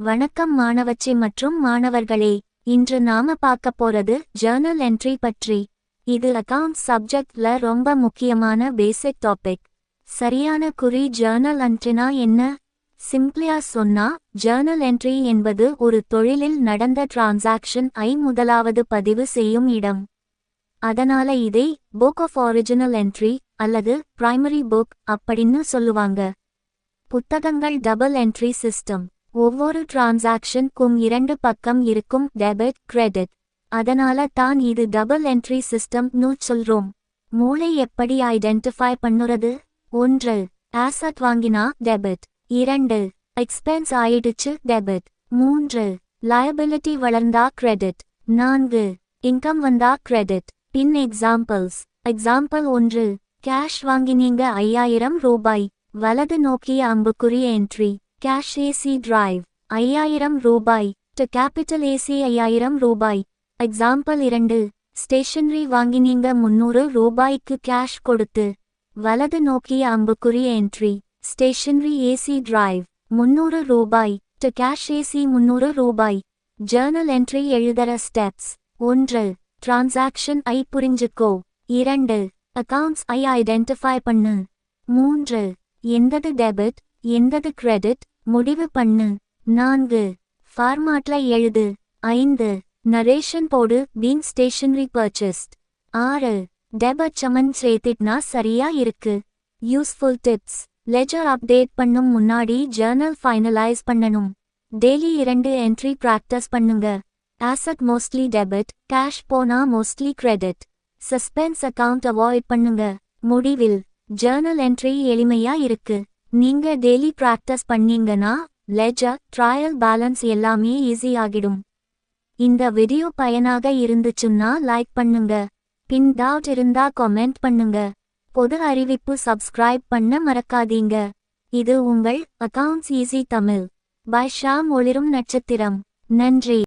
வணக்கம் மாணவச்சி மற்றும் மாணவர்களே. இன்று நாம பார்க்க போறது ஜர்னல் என்ட்ரி பற்றி. இது அக்கவுண்ட்ஸ் சப்ஜெக்ட்ல ரொம்ப முக்கியமான பேசிக் டாபிக். சரியான குறி ஜர்னல் என்ட்ரினா என்ன? சிம்பிளா சொன்னா, ஜர்னல் என்ட்ரி என்பது ஒரு தொழிலில் நடந்த டிரான்சாக்ஷன் முதலாவது பதிவு செய்யும் இடம். அதனால இதை புக் ஆஃப் ஒரிஜினல் என்ட்ரி அல்லது பிரைமரி புக் அப்படின்னு சொல்லுவாங்க. புத்தகங்கள் டபுள் என்ட்ரி சிஸ்டம். ஒவ்வொரு டிரான்சாக்ஷனுக்கும் இரண்டு பக்கம் இருக்கும், டெபிட் கிரெடிட். அதனால தான் இது டபுள் என்ட்ரி சிஸ்டம்னு சொல்றோம். மூளை எப்படி ஐடென்டிஃபை பண்ணுறது? 1. ஆசட் வாங்கினா டெபிட். 2. எக்ஸ்பென்ஸ் ஆயிடுச்சு டெபிட். 3. லயபிலிட்டி வளர்ந்தா கிரெடிட். 4. இன்கம் வந்தா கிரெடிட். பின் எக்ஸாம்பிள்ஸ். எக்ஸாம்பிள் 1. கேஷ் வாங்கினீங்க 5000 ரூபாய். வலது நோக்கிய அம்புக்குறி என்ட்ரி. கேஷ் ஏசி டிரைவ் 5000 ரூபாய். டு கேபிட்டல் ஏசி 5000 ரூபாய். எக்ஸாம்பிள் 2. ஸ்டேஷனரி வாங்கினீங்க 300 ரூபாய்க்கு கேஷ் கொடுத்து. வலது நோக்கிய அம்புக்குறி என்ட்ரி. ஸ்டேஷனரி ஏசி டிரைவ் 300 ரூபாய். டு கேஷ் ஏசி 300 ரூபாய். ஜர்னல் என்ட்ரி எழுதுற ஸ்டெப்ஸ். 1. டிரான்சாக்ஷன் புரிஞ்சுக்கோ. 2. அக்கவுண்ட்ஸ் ஐடென்டிஃபை பண்ணு. 3. எந்தது டெபிட் எந்தது கிரெடிட் முடிவு பண்ணு. 4. ஃபார்மாட்ல எழுது. 5. நரேஷன் போடு, பீங் ஸ்டேஷனரி பர்ச்சேஸ்ட். 6. டெபிட் சமன் சேர்த்திட்னா சரியா இருக்கு. Useful tips. லெஜர் அப்டேட் பண்ணும் முன்னாடி ஜர்னல் ஃபைனலைஸ் பண்ணணும். டெய்லி 2 என்ட்ரி பிராக்டிஸ் பண்ணுங்க. ஆசட் மோஸ்ட்லி டெபிட், கேஷ் போனா mostly credit. Suspense account avoid பண்ணுங்க. முடிவில் ஜர்னல் என்ட்ரி எளிமையா இருக்கு. நீங்க டெய்லி பிராக்டிஸ் பண்ணீங்கன்னா லெஜர், ட்ரையல் பேலன்ஸ் எல்லாமே ஈஸி ஆகிடும். இந்த வீடியோ பயனாக இருந்துச்சுன்னா லைக் பண்ணுங்க. பின் டவுட் இருந்தா கமெண்ட் பண்ணுங்க. பொது அறிவிப்பு சப்ஸ்கிரைப் பண்ண மறக்காதீங்க. இது உங்கள் accounts easy Tamil by Sham ஒளிரும் நட்சத்திரம். நன்றி.